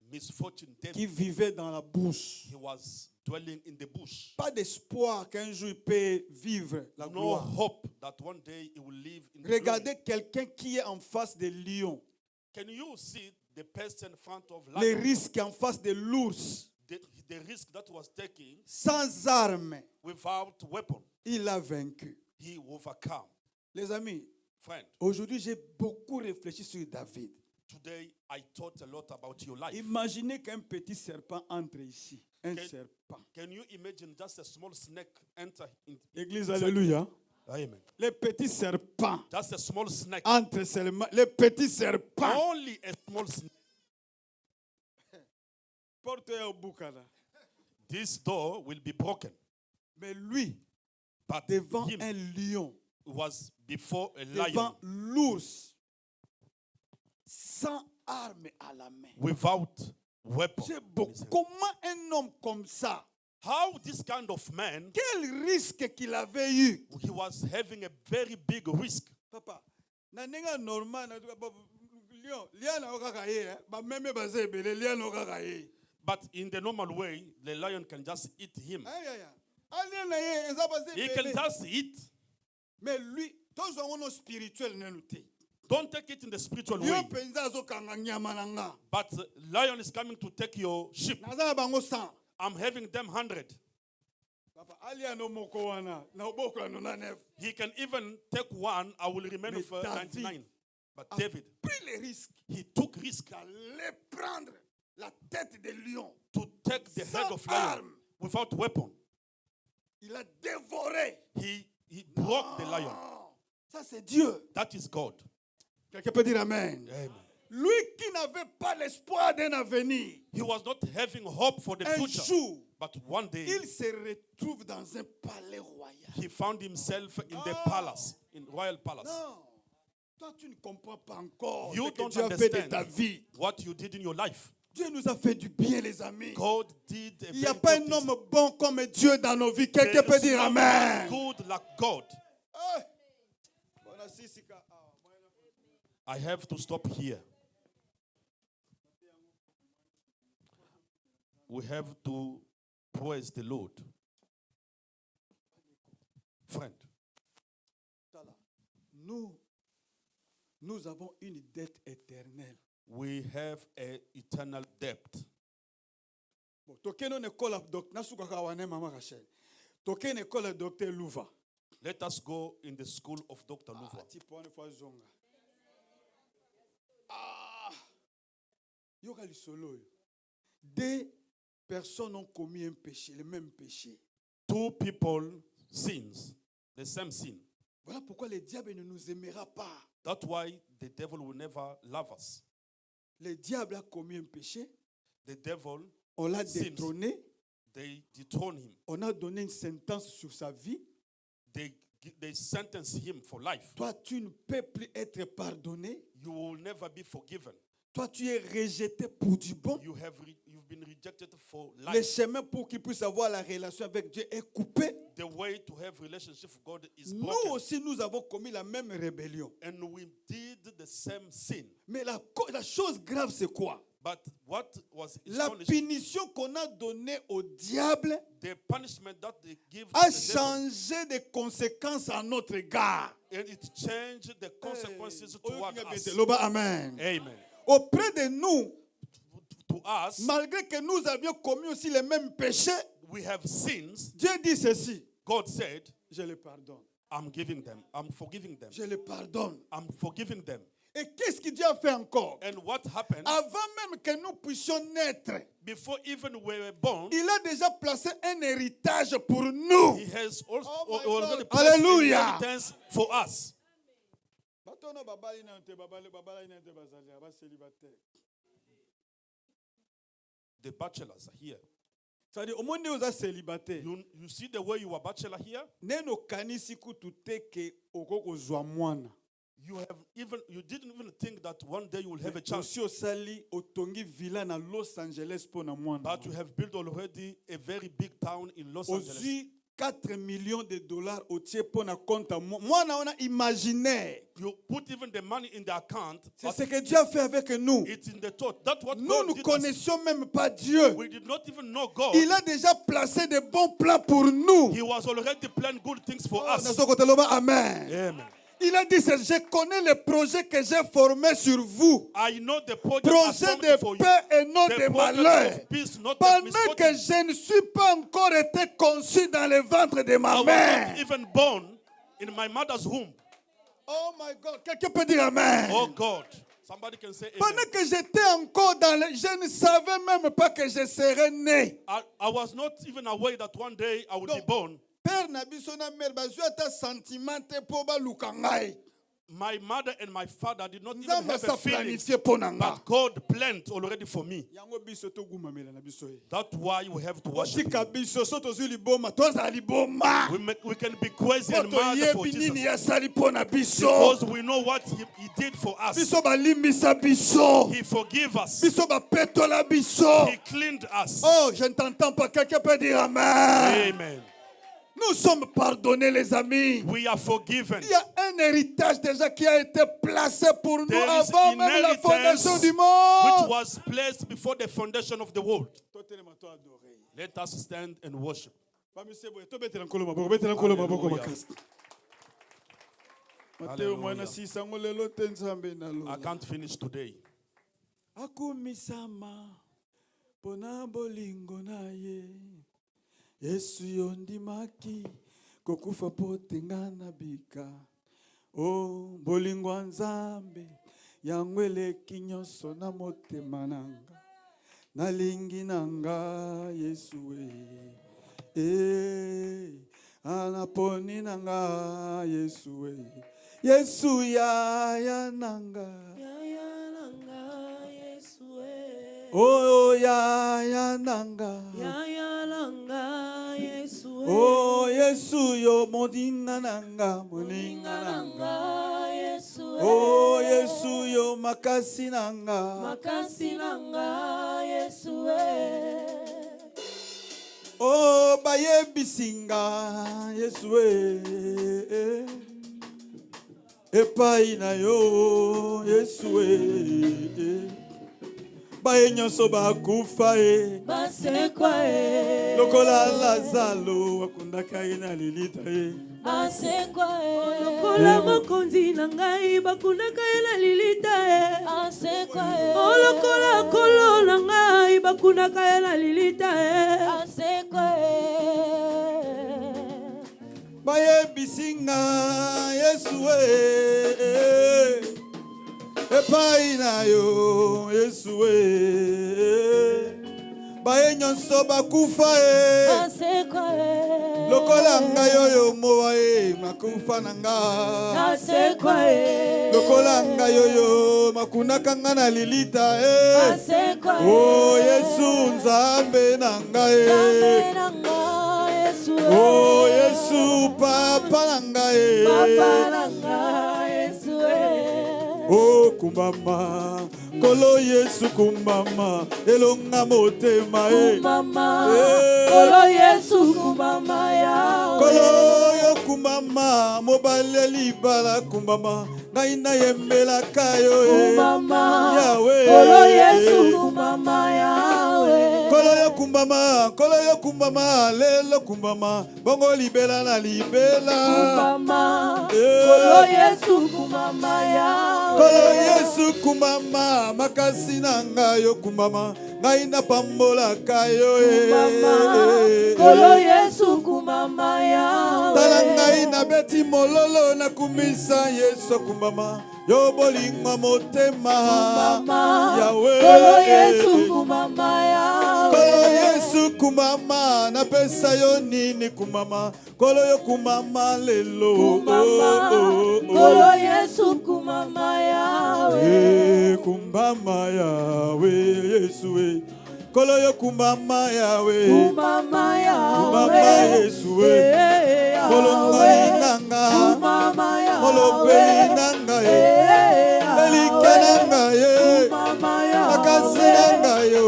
Speaker 1: misfortune David.
Speaker 2: Qui vivait dans la bush.
Speaker 1: He was dwelling in the bush.
Speaker 2: Pas d'espoir qu'un jour il peut vivre la gloire.
Speaker 1: No hope that one day he will live in the
Speaker 2: Regardez quelqu'un qui est en face des lions.
Speaker 1: Can you see the person in front of lion?
Speaker 2: Les risques en face de l'ours.
Speaker 1: The risk that was taken.
Speaker 2: Sans armes.
Speaker 1: Without weapon.
Speaker 2: Il a vaincu.
Speaker 1: He overcome.
Speaker 2: Les amis,
Speaker 1: friend,
Speaker 2: aujourd'hui j'ai beaucoup réfléchi sur David.
Speaker 1: Today I thought a lot about your life.
Speaker 2: Imaginez qu'un petit serpent entre ici. Un serpent.
Speaker 1: Can you imagine just a small snake enter in?
Speaker 2: Église, alléluia.
Speaker 1: Amen.
Speaker 2: Les petits serpents.
Speaker 1: Just a small snake.
Speaker 2: Entre seulement les petits serpents.
Speaker 1: Only a small snake.
Speaker 2: Porte au boucana.
Speaker 1: This door will be broken.
Speaker 2: Mais lui,
Speaker 1: but
Speaker 2: devant un lion,
Speaker 1: was before a lion.
Speaker 2: Devant l'ours, sans arme à la main.
Speaker 1: Without weapon.
Speaker 2: Comment un homme comme ça?
Speaker 1: How this kind of man?
Speaker 2: Quel risque qu'il avait eu?
Speaker 1: He was having a very big risk.
Speaker 2: Papa, na nenga normal na lion okaka ye, ba meme baze ebele lion okaka ye.
Speaker 1: But in the normal way, the lion can just eat him.
Speaker 2: He
Speaker 1: can just eat.
Speaker 2: Mais lui, tous on spirituel nenuté.
Speaker 1: Don't take it in the spiritual way. But lion is coming to take your sheep. I'm having them 100. He can even take one. I will remain for 99. But David, he took risk
Speaker 2: prendre la tête de lion,
Speaker 1: to take the head of lion without weapon.
Speaker 2: Il a dévoré.
Speaker 1: He broke the lion.
Speaker 2: Ça c'est Dieu.
Speaker 1: That is God.
Speaker 2: Quelqu'un peut dire amen.
Speaker 1: Amen.
Speaker 2: Lui qui n'avait pas l'espoir d'un avenir.
Speaker 1: He was not having hope for the future.
Speaker 2: Un jour,
Speaker 1: but one day,
Speaker 2: il se retrouve dans un palais royal.
Speaker 1: He found himself in the palace, in royal palace.
Speaker 2: Non. Toi, tu ne comprends pas encore
Speaker 1: you
Speaker 2: ce que
Speaker 1: don't
Speaker 2: Dieu a fait de ta
Speaker 1: understand
Speaker 2: vie.
Speaker 1: What you did in your life.
Speaker 2: Dieu nous a fait du bien, les amis.
Speaker 1: God did
Speaker 2: Il n'y a pas un homme bon comme Dieu dans nos vies. Quelqu'un peut dire amen.
Speaker 1: Good like God. I have to stop here. We have to praise the Lord. Friend.
Speaker 2: Nous avons une dette éternelle.
Speaker 1: We have an eternal debt. Let us go in the school of Dr. Louva.
Speaker 2: Deux personnes ont commis un péché, le même péché.
Speaker 1: Two people sins, the same sin.
Speaker 2: Voilà pourquoi le diable ne nous aimera pas.
Speaker 1: That's why the devil will never love us.
Speaker 2: Le diable a commis un péché.
Speaker 1: The devil,
Speaker 2: on l'a détrôné.
Speaker 1: They dethrone him.
Speaker 2: On a donné une sentence sur sa vie.
Speaker 1: They sentence him for life.
Speaker 2: Toi, tu ne peux plus être pardonné.
Speaker 1: You will never be forgiven.
Speaker 2: Toi, tu es rejeté pour du bon.
Speaker 1: You've been rejected for life.
Speaker 2: Le chemin pour qu'il puisse avoir la relation avec Dieu est coupé.
Speaker 1: The way to have relationship with God is
Speaker 2: broken. Nous aussi, nous avons commis la même rébellion.
Speaker 1: And we did the same sin.
Speaker 2: Mais la chose grave, c'est quoi?
Speaker 1: But what was
Speaker 2: la punition qu'on a donnée au diable
Speaker 1: the punishment that they give
Speaker 2: a changé de conséquences à notre égard.
Speaker 1: And it changed the consequences toward us.
Speaker 2: Amen.
Speaker 1: Amen.
Speaker 2: Auprès de nous,
Speaker 1: to us,
Speaker 2: malgré que nous avions commis aussi les mêmes péchés,
Speaker 1: we have sins.
Speaker 2: Dieu dit ceci.
Speaker 1: God said,
Speaker 2: je les pardonne.
Speaker 1: I'm giving them. I'm forgiving them.
Speaker 2: Je les pardonne.
Speaker 1: I'm forgiving them.
Speaker 2: Et qu'est-ce que Dieu a fait encore?
Speaker 1: And what happened?
Speaker 2: Avant même que nous puissions naître,
Speaker 1: before even we were born,
Speaker 2: il a déjà placé un héritage pour nous.
Speaker 1: He has also already
Speaker 2: placed
Speaker 1: an inheritance for us. The bachelors are here.
Speaker 2: C'est-à-dire, au monde où vous êtes célibataire.
Speaker 1: You see the way you are bachelor here?
Speaker 2: Neno kanisi kutute ke okoko zwa mwana.
Speaker 1: You didn't even think that one day you will have a chance. But you have built already a very big town in Los Angeles.
Speaker 2: 4 millions de dollars au tiers pour na compte. Moi, on a imaginaire.
Speaker 1: You put even the money in the account.
Speaker 2: C'est ce que Dieu a fait avec nous.
Speaker 1: It's in the thought. That's what
Speaker 2: nous ne connaissions même pas Dieu.
Speaker 1: We did not even know God.
Speaker 2: Il a déjà placé de bons plans pour nous.
Speaker 1: He was already planned good things for us.
Speaker 2: Amen.
Speaker 1: Amen.
Speaker 2: Il a dit, je connais les projets que j'ai formés sur vous.
Speaker 1: I know the project
Speaker 2: de paix et non de malheur. Pendant que je ne suis pas encore été conçu dans le ventre de ma mère.
Speaker 1: Even born in my mother's womb.
Speaker 2: Oh my God, quelqu'un peut dire amen.
Speaker 1: Oh God. Somebody can say amen.
Speaker 2: Pendant que j'étais encore je ne savais même pas que je serais né.
Speaker 1: I was not even aware that one day I would be born.
Speaker 2: Père na biso na mère bazwa ta sentiment te po ba lukangai.
Speaker 1: My mother and my father did not even have a feeling, but God planned already for me. That's why we have to worship Him. We can be crazy and mad for Jesus because we know what He did for us. He forgave us. He cleaned us.
Speaker 2: Oh, je ne t'entends pas. Quelqu'un peut dire amen.
Speaker 1: Amen.
Speaker 2: Nous sommes pardonnés, les amis.
Speaker 1: We are forgiven.
Speaker 2: Il y a un héritage déjà qui a été placé pour nous
Speaker 1: There is
Speaker 2: avant même la fondation du monde.
Speaker 1: which was placed before the foundation of the world. Let us stand and worship. Hallelujah. I can't finish today.
Speaker 2: Akumisama pona bolingo na ye Yesu yondimaki kokufa potenga na bika o bolingo nzambe yangwele kinyoso na motema nanga nalingi nanga Yesu anaponi nanga Yesu Yesu ya nanga oh ya nanga Yesu oh Yesu yo moninga nanga Yesu oh Yesu yo makasi nanga Yesu oh bayebisinga Yesu epai na yo Yesu baye nyonso bakufa basekwa lokola Lazalo wakundaka na lilita basekwa lokola mokonzi na ngai bakundaka na lilita basekwa lokola kolo na ngai bakundaka na lilita basekwa baye bisinga Yesu epai na yo Yesu baye nyonso bakufa basekwa lokola ngai oyo mowa makufa na nga basekwa lokola ngai oyo makundaka nga na lilita basekwa oh Yesu nzambe na ngai oh Yesu papa na ngai Yesu oh kumbama kolo Yesu kumbama elonga motema kumbama kolo Yesu kumbama ya kolo yo kumbama mobale libala kumbama ngai na yembela kayo kumbama yawe kolo Yesu kumbama yawe kolo yo kumbama lelo kumbama bongo libela na libela kumbama kolo Yesu kumbama yawe kolo Yesu kumbama makasi na ngayo kumbama ngai na pambola kayo kolo Yesu kumbama yawe tala ngai na beti mololo na kumisa Yesu kumbama yo bolingo motema yawe kolo Yesu kumbama yawe kolo Yesu kumbama na pesa yo nini kumbama kolo yo kumbama lelo kumbama kolo Yesu kumbama yawe kumbama yawe Yesu kolo yo kumbama yawe kumbama Yesu kolo nanga kumbama yawe kolo nanga elika nanga kumbama yawe akasi nanga yo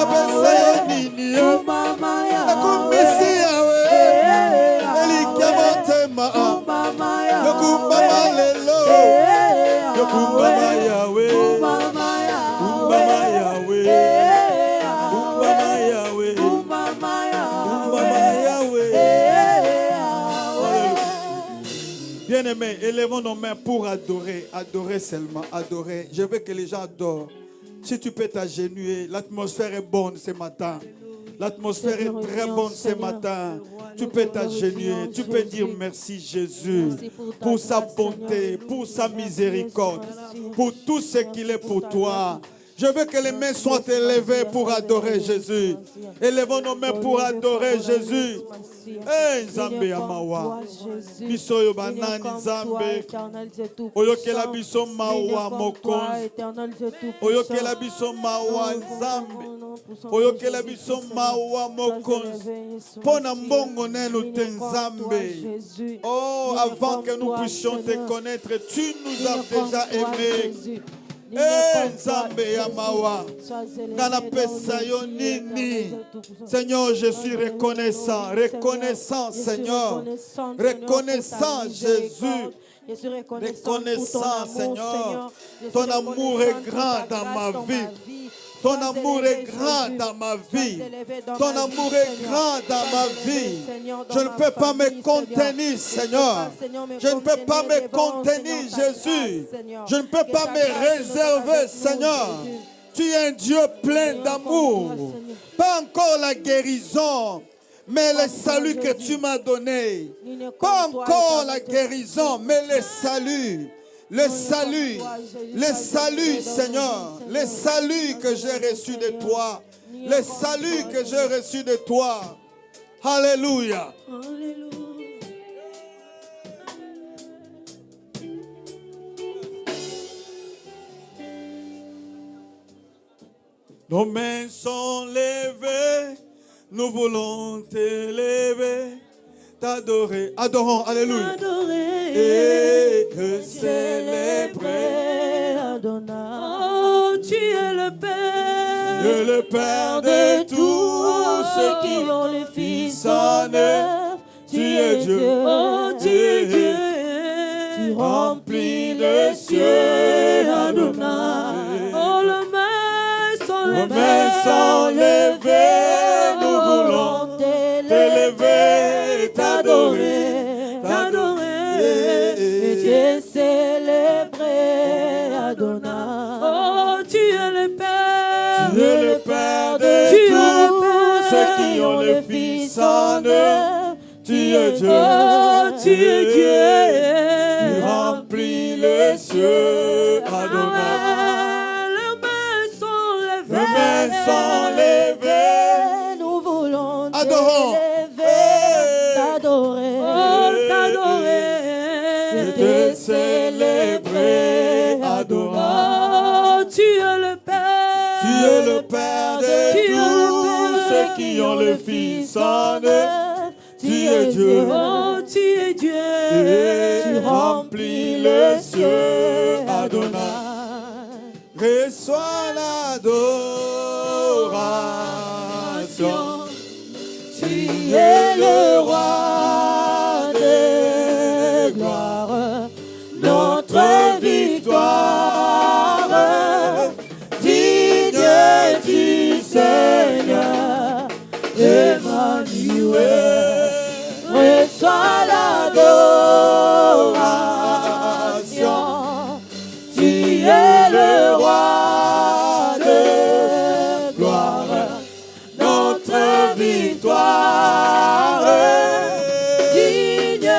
Speaker 2: apesa yo nini yo kumbama yawe akumisi yawe elika motema kumbama yawe yo kumbama lelo yo kumbama yawe kumbama yawe Bien-aimés, élevons nos mains pour adorer, adorer seulement, adorer. Je veux que les gens adorent. Si tu peux t'agenouiller, l'atmosphère est bonne ce matin. L'atmosphère est très bonne ce matin. Tu peux t'agenouiller, tu peux dire merci Jésus pour sa bonté, pour sa miséricorde, pour tout ce qu'il est pour toi. Je veux que les mains soient élevées pour adorer Jésus. Élevons nos mains pour adorer Jésus. Eh, Nzambe amawa. Biso yo banani Nzambe. Oyokela biso mawa mokonzi. Oyokela biso mawa Nzambe. Oyokela biso mawa mokonzi. Pona mbongo nenu te Nzambe. Oh, avant que nous puissions te connaître, tu nous as déjà aimés. Nzambe ya mawa. Ngana pesa yo nini. Seigneur, je suis reconnaissant. Reconnaissant, Seigneur. Reconnaissant, Jésus. Reconnaissant, Seigneur. Ton amour est grand dans ma vie. Ton amour est grand dans ma vie. Ton amour est grand dans ma vie. Je ne peux pas me contenir, Seigneur. Je ne peux pas me contenir, Jésus. Je ne peux pas me réserver, Seigneur. Tu es un Dieu plein d'amour. Pas encore la guérison, mais le salut que tu m'as donné. Pas encore la guérison, mais le salut. Le salut, Seigneur, le salut que j'ai reçu de toi, le salut que j'ai reçu de toi. Alléluia. Nos mains sont levées, nous voulons t'élever, t'adorer. Adorons, alléluia. Et célébrer
Speaker 3: Adonai. Oh, tu es le Père.
Speaker 2: Tu es le Père de tous ceux qui
Speaker 3: ont le Fils
Speaker 2: en œuvre. Tu es Dieu.
Speaker 3: Oh, tu es Dieu.
Speaker 2: Tu remplis les cieux, Adonai.
Speaker 3: Oh, les mains sont levées.
Speaker 2: Nos mains sont levées. Nous voulons t'élever, t'adorer.
Speaker 3: Célébrer Adonai. Oh, tu es le Père.
Speaker 2: Tu es le Père de tous ceux qui ont le Fils en eux. Tu es Dieu.
Speaker 3: Oh, tu es Dieu.
Speaker 2: Tu remplis les cieux, Adonai.
Speaker 3: Les mains sont levées.
Speaker 2: Les mains sont levées.
Speaker 3: Nous voulons
Speaker 2: adorons.
Speaker 3: T'adorer. Oh, t'adorer.
Speaker 2: Te célébrer, Adonai.
Speaker 3: Oh, tu es le Père.
Speaker 2: Tu es le Père de tous ceux qui ont le Fils en eux. Tu es Dieu.
Speaker 3: Oh, tu es Dieu.
Speaker 2: Et tu remplis les cieux, Adonai. Reçois l'adoration. Tu es le roi de gloire. Notre victoire, digne du Seigneur, Emmanuel, reçois l'adoration. Tu es le roi de gloire, notre victoire, digne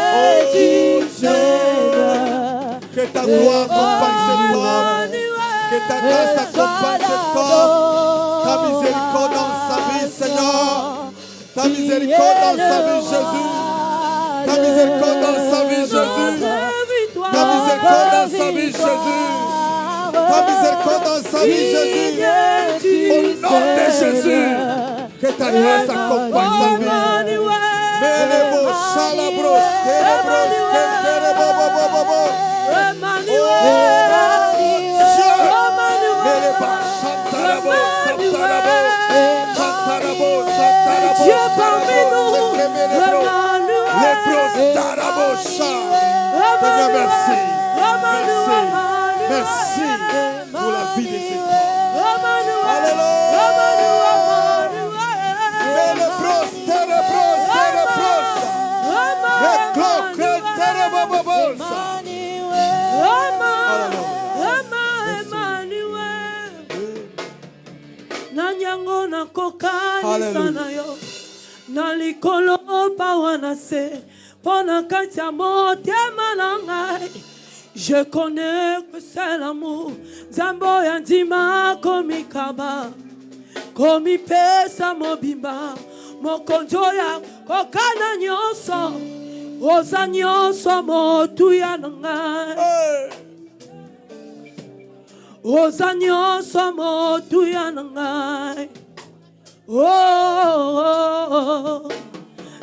Speaker 2: du Seigneur. Que ta gloire accompagne cette femme. Que ta grâce accompagne cette femme. Ta miséricorde dans sa vie, Seigneur. Ta miséricorde dans sa vie, Jésus. Ta miséricorde dans sa vie, Jésus. Ta miséricorde dans sa vie, Jésus. Ta miséricorde dans sa vie, Jésus. Au nom de Jésus. Que ta grâce accompagne sa vie. Melebo, Shalabros, Terebros, Terebos,
Speaker 3: Dieu parmi nous,
Speaker 2: Seigneur, merci. Merci pour la vie de ces femmes.
Speaker 3: Nanyango na kokanisa na yo na likolo pawana se pona katia motema na ngai. Je connais que c'est l'amour. Zambo yandima komikaba komipesa mobimba mokonjoya kokana nyonso oza nyonso motuya na ngai. Oza nyonso motuya na ngai.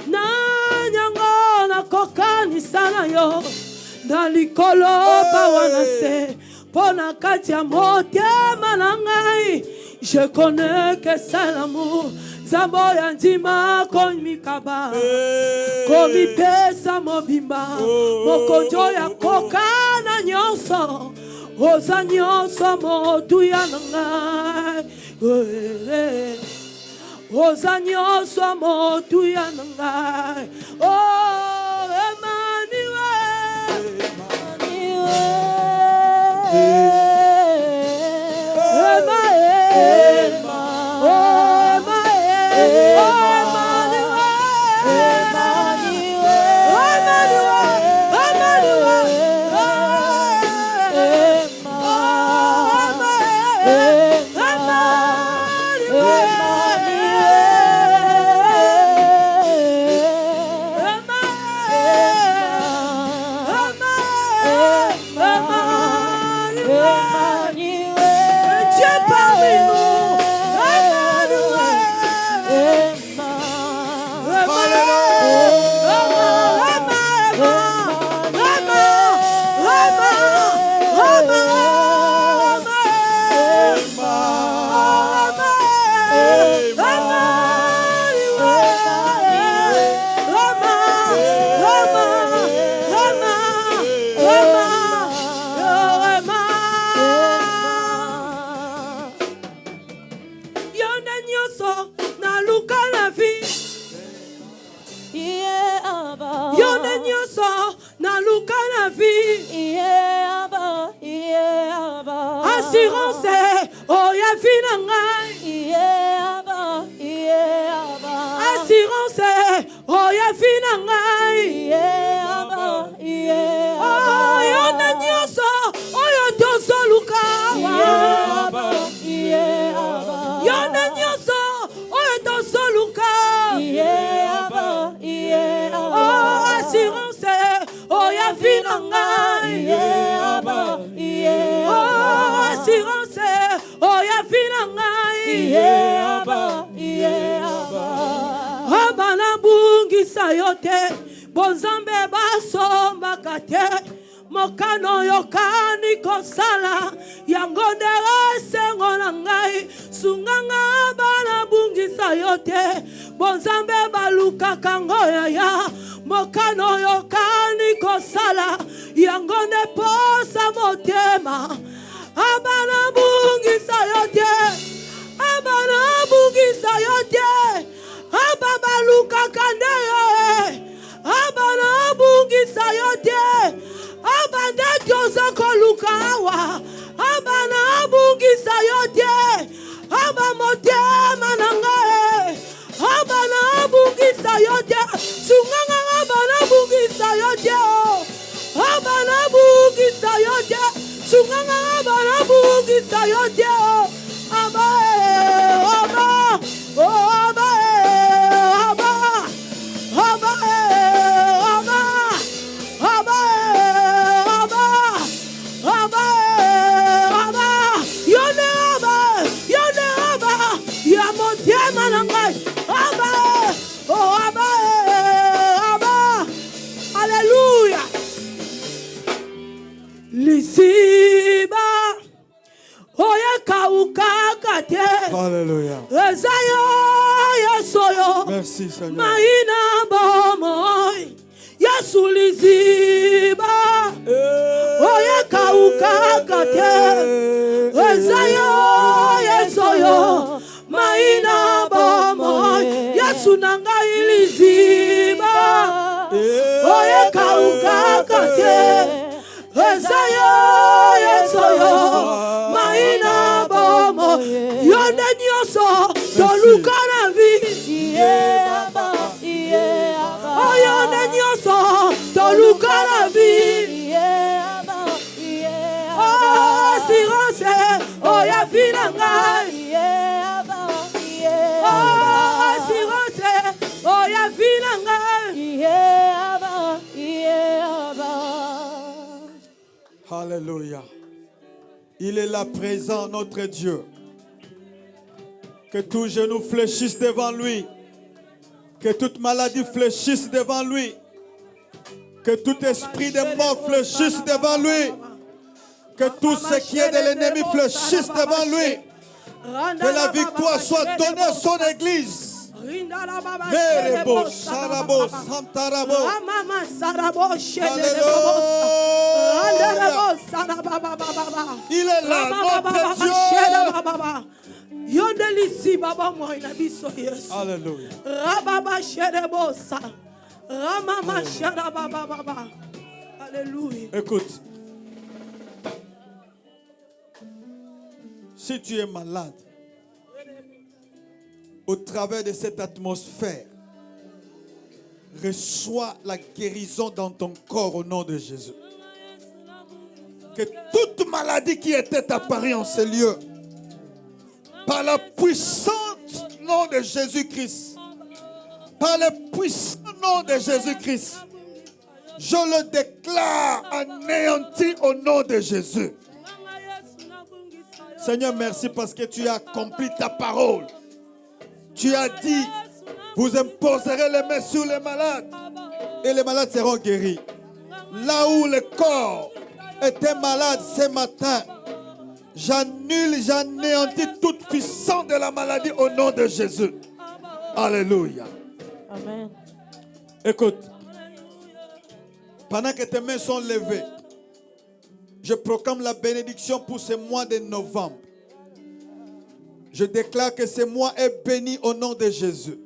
Speaker 3: Nanyango na kokanisa na yo na likolo pawana se Pona katia motema na ngai. Je connais que c'est l'amour. Zamboya ndima komikaba. Komipesa mobimba. Mokonjo ya koka na nyonso. Oza nyonso motuya na ngai. Oza nyonso motuya na ngai. Oh, Emmanuel. Assurance, oh ya finanga, assurance, oh ya finanga, oh yona nyoso, oh yo dozo luka, yona nyoso, oh yo dozo luka, oh assurance, oh ya finanga, oh assurance, oh ya finanga, abana bungisa yote, bonzambe basomba kate, mokano yokani kosala, yangondera sengo nangai, sunganga abana bungisa yote, bonzambe baluka kangoya ya, mokano yokani kosala, yangonde posa motema, abana bungisa yote, abana bungisa yote, ababa luka kandeyo, abana bungisa yote, abande kyozoko lukawa, abana bungisa yote, abamotema nangae, abana bungisa yote, sunganga abana bungisa yote, abana bungisa yote, sunganga abana bungisa yote, Alléluia. Lisiba oya kaukakate.
Speaker 2: Alléluia.
Speaker 3: Ezayo yasoyo.
Speaker 2: Merci Seigneur.
Speaker 3: Maina bomoy. Yesu lisiba oya kaukakate. Ezayo yasoyo. Maina bomoy. Yesu nanga lisiba oya kaukakate. Ezayo yesoyo maina bomo yonde nyoso toluka na vi oh yonde nyoso toluka na vi oh assurance oh ya finanga oh assurance oh ya finanga
Speaker 2: Alléluia. Il est là présent, notre Dieu. Que tout genou fléchisse devant lui. Que toute maladie fléchisse devant lui. Que tout esprit de mort fléchisse devant lui. Que tout ce qui est de l'ennemi fléchisse devant lui. Que la victoire soit donnée à son église. Merebo, Sarabo, Santarabo. Il est là, notre Dieu. Alléluia. Alléluia. Écoute. Si tu es malade, au travers de cette atmosphère, reçois la guérison dans ton corps au nom de Jésus. Que toute maladie qui était apparue en ce lieu, par la puissance nom de Jésus-Christ, par le puissant nom de Jésus-Christ, je le déclare anéanti au nom de Jésus. Seigneur, merci parce que tu as accompli ta parole. Tu as dit, vous imposerez les mains sur les malades et les malades seront guéris. Là où le corps était malade ce matin, j'annule, j'anéantis toute puissance de la maladie au nom de Jésus. Alléluia.
Speaker 3: Amen.
Speaker 2: Écoute, pendant que tes mains sont levées, je proclame la bénédiction pour ce mois de novembre. Je déclare que ce mois est béni au nom de Jésus.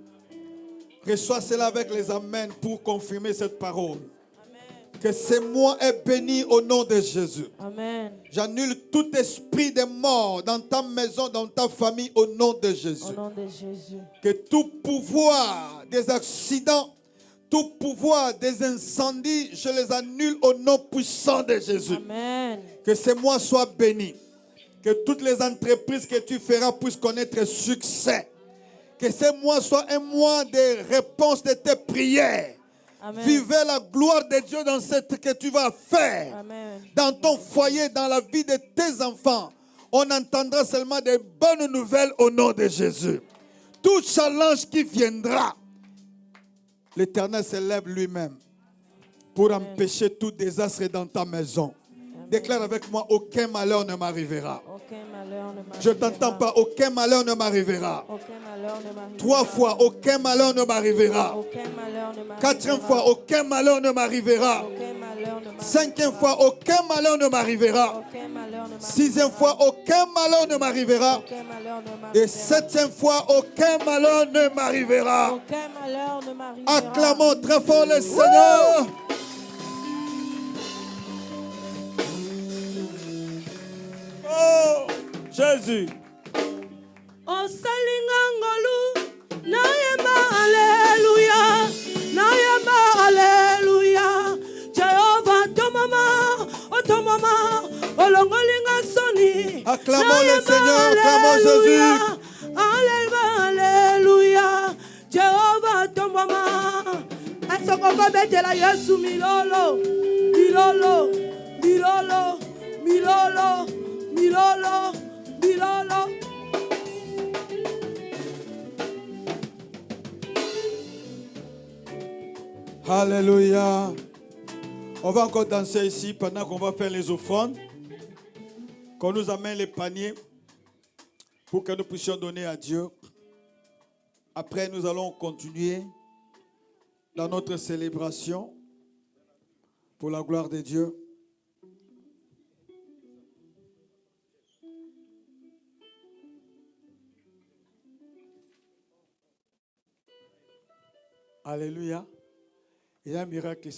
Speaker 2: Reçois cela avec les amens pour confirmer cette parole. Amen. Que ce mois est béni au nom de Jésus. Amen. J'annule tout esprit de mort dans ta maison, dans ta famille au nom de Jésus. Au nom de Jésus. Que tout pouvoir des accidents, tout pouvoir des incendies, je les annule au nom puissant de Jésus. Amen. Que ce mois soit béni. Que toutes les entreprises que tu feras puissent connaître succès. Que ce mois soit un mois de réponse de tes prières. Amen. Vivez la gloire de Dieu dans ce que tu vas faire. Amen. Dans ton foyer, dans la vie de tes enfants. On entendra seulement de bonnes nouvelles au nom de Jésus. Tout challenge qui viendra, l'Éternel se lève lui-même pour empêcher tout désastre dans ta maison. Déclare avec moi, aucun malheur ne m'arrivera. Je ne t'entends pas, aucun malheur ne m'arrivera. 3 fois, aucun malheur ne m'arrivera. 4e fois, aucun malheur ne m'arrivera. 5e fois, aucun malheur ne m'arrivera. 6e fois, aucun malheur ne m'arrivera. Et 7e fois, aucun malheur ne m'arrivera. Acclamons très fort le Seigneur. Oh, Jésus.
Speaker 3: Oh, salingangolu, nayema alléluia, nayema alléluia. Jéhovah, ton maman, olongolinga soni.
Speaker 2: Acclamons le Seigneur, acclamons Jésus.
Speaker 3: Alléluia, Jéhovah, ton maman. Asokoko betela Yesu milolo, milolo, milolo, milolo. Milolo, Milolo.
Speaker 2: Alléluia. On va encore danser ici pendant qu'on va faire les offrandes. Qu'on nous amène les paniers pour que nous puissions donner à Dieu. Après, nous allons continuer dans notre célébration pour la gloire de Dieu. Alléluia. Il y a un miracle.